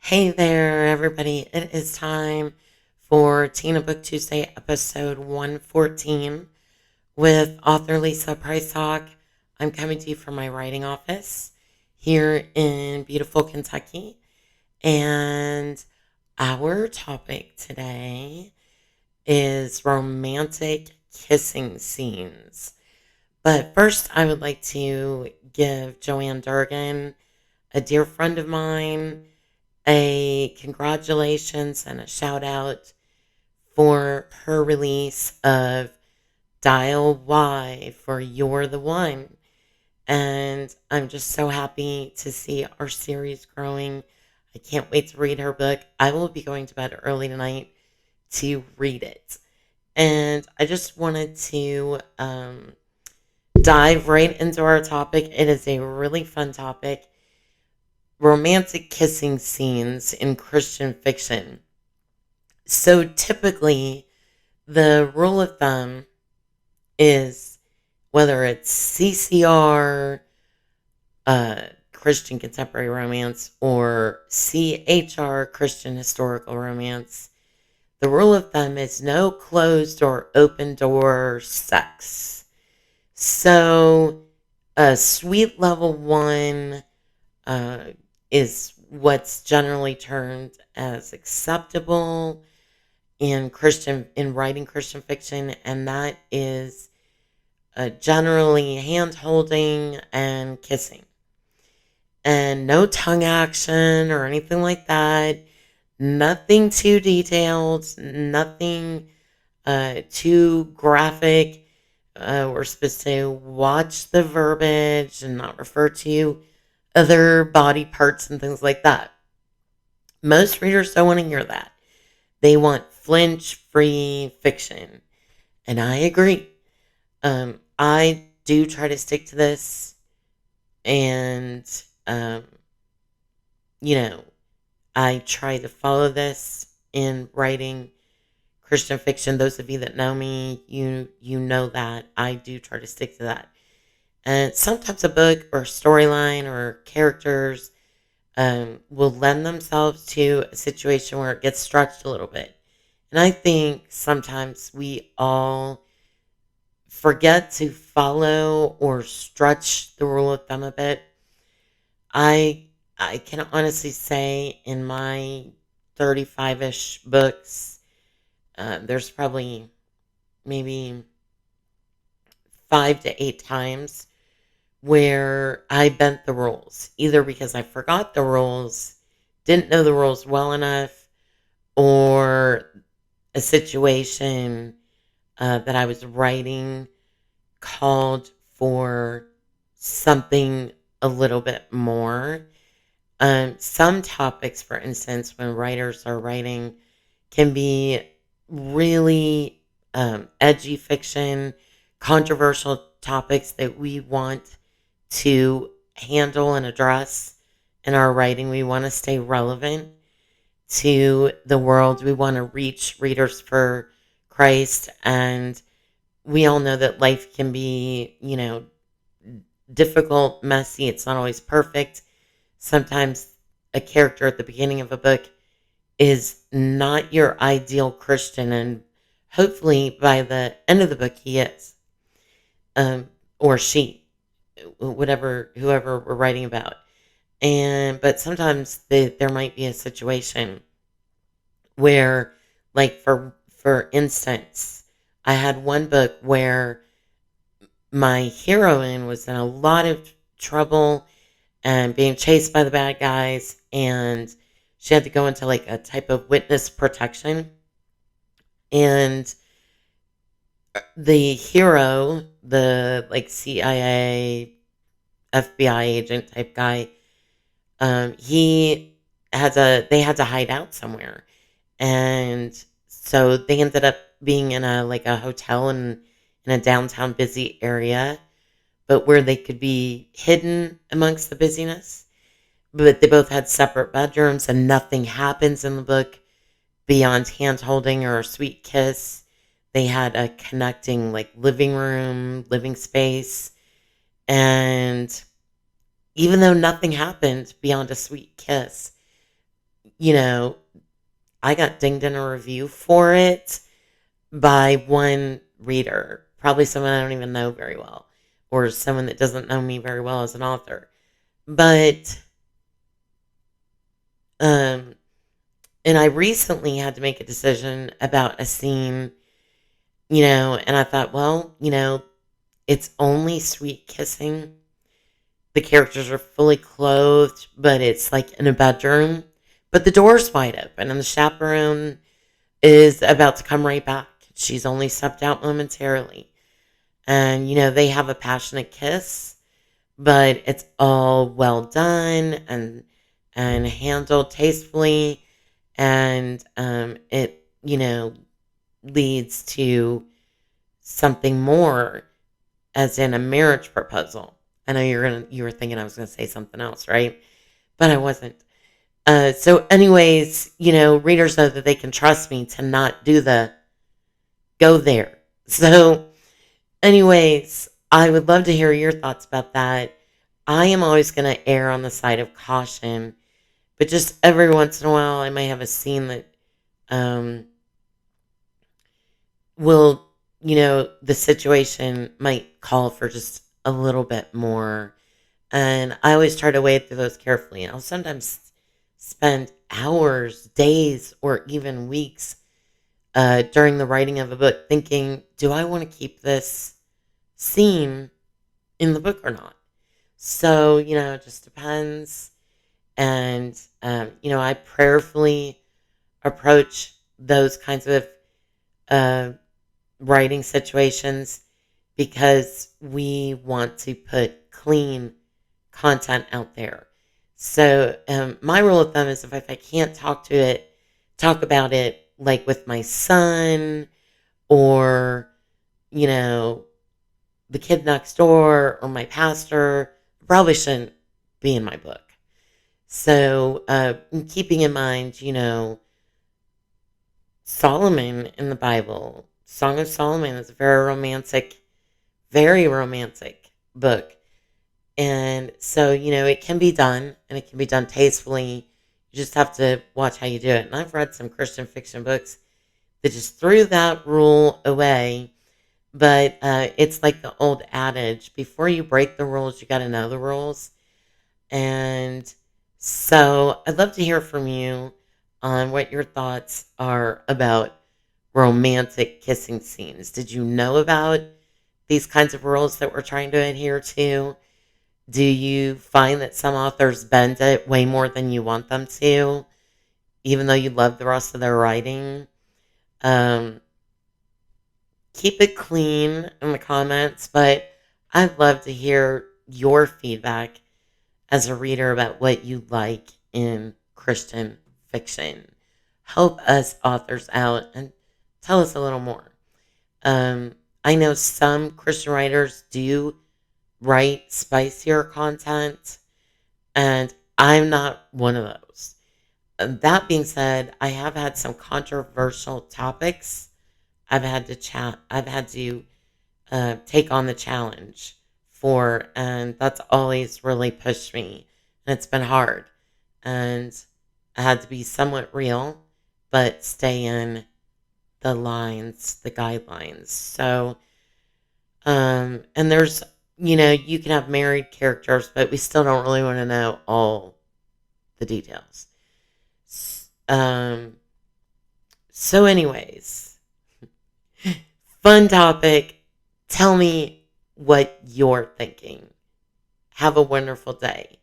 Hey there, everybody. It is time for Tina Book Tuesday, episode 114 with author Lisa Price Talk. I'm coming to you from my writing office here in beautiful Kentucky. And our topic today is romantic kissing scenes. But first, I would like to give Joanne Durgan, a dear friend of mine, a congratulations and a shout out for her release of Dial Y for You're the One. And I'm just so happy to see our series growing. I can't wait to read her book. I will be going to bed early tonight to read it. And I just wanted to dive right into our topic. It is a really fun topic: romantic kissing scenes in Christian fiction. So typically, the rule of thumb is whether it's CCR, Christian contemporary romance, or CHR, Christian historical romance, the rule of thumb is no closed or open door sex. So, a sweet level one uh, is what's generally termed as acceptable in writing Christian fiction, and that is generally hand holding and kissing, and no tongue action or anything like that. Nothing too detailed, nothing too graphic. We're supposed to watch the verbiage and not refer to other body parts and things like that. Most readers don't want to hear that. They want flinch free fiction. And I agree. I do try to stick to this. And, um, you know, I try to follow this in writing Christian fiction. Those of you that know me, you know that I do try to stick to that. And sometimes a book or storyline or characters will lend themselves to a situation where it gets stretched a little bit. And I think sometimes we all forget to follow or stretch the rule of thumb a bit. I I can honestly say in my 35-ish books, there's probably maybe 5 to 8 times where I bent the rules, either because I forgot the rules, didn't know the rules well enough, or a situation that I was writing called for something a little bit more. Some topics, for instance, when writers are writing, can be really edgy fiction, controversial topics that we want to handle and address in our writing. We want to stay relevant to the world. We want to reach readers for Christ. And we all know that life can be, difficult, messy. It's not always perfect. Sometimes a character at the beginning of a book is not your ideal Christian, and hopefully by the end of the book, he is, or she, whatever, whoever we're writing about. But sometimes there might be a situation where, like for instance, I had one book where my heroine was in a lot of trouble and being chased by the bad guys, and she had to go into like a type of witness protection. And the hero, the like CIA, FBI agent type guy, he they had to hide out somewhere, and so they ended up being in a hotel in a downtown busy area, but where they could be hidden amongst the busyness. But they both had separate bedrooms, and nothing happens in the book beyond hand holding or a sweet kiss. They had a connecting like living room, living space, and even though nothing happened beyond a sweet kiss, you know, I got dinged in a review for it by one reader, probably someone I don't even know very well, or someone that doesn't know me very well as an author. But, um, and I recently had to make a decision about a scene, and I thought, well, it's only sweet kissing. The characters are fully clothed, but it's like in a bedroom. But the door's wide open, and the chaperone is about to come right back. She's only stepped out momentarily. And, they have a passionate kiss, but it's all well done and handled tastefully. And it, leads to something more, as in a marriage proposal. I know you were thinking I was gonna say something else, right? But I wasn't. So anyways, readers know that they can trust me to not do the go there. So anyways, I would love to hear your thoughts about that. I am always gonna err on the side of caution, but just every once in a while I might have a scene that um will, the situation might call for just a little bit more. And I always try to wade through those carefully. And I'll sometimes spend hours, days, or even weeks during the writing of a book thinking, do I want to keep this scene in the book or not? So, it just depends. And, I prayerfully approach those kinds of uh, writing situations because we want to put clean content out there. So my rule of thumb is if I can't talk about it like with my son or, you know, the kid next door or my pastor, probably shouldn't be in my book. So keeping in mind, Solomon in the Bible, Song of Solomon is a very romantic book. And so, it can be done and it can be done tastefully. You just have to watch how you do it. And I've read some Christian fiction books that just threw that rule away. But it's like the old adage, before you break the rules, you got to know the rules. And so I'd love to hear from you on what your thoughts are about romantic kissing scenes. Did you know about these kinds of rules that we're trying to adhere to? Do you find that some authors bend it way more than you want them to, even though you love the rest of their writing? Um, Keep it clean in the comments, but I'd love to hear your feedback as a reader about what you like in Christian fiction. Help us authors out and tell us a little more. I know some Christian writers do write spicier content, and I'm not one of those. That being said, I have had some controversial topics I've had to take on the challenge for, and that's always really pushed me. And it's been hard. And I had to be somewhat real, but stay in the guidelines. So, and there's, you can have married characters, but we still don't really want to know all the details. Um, so, anyways, fun topic. Tell me what you're thinking. Have a wonderful day.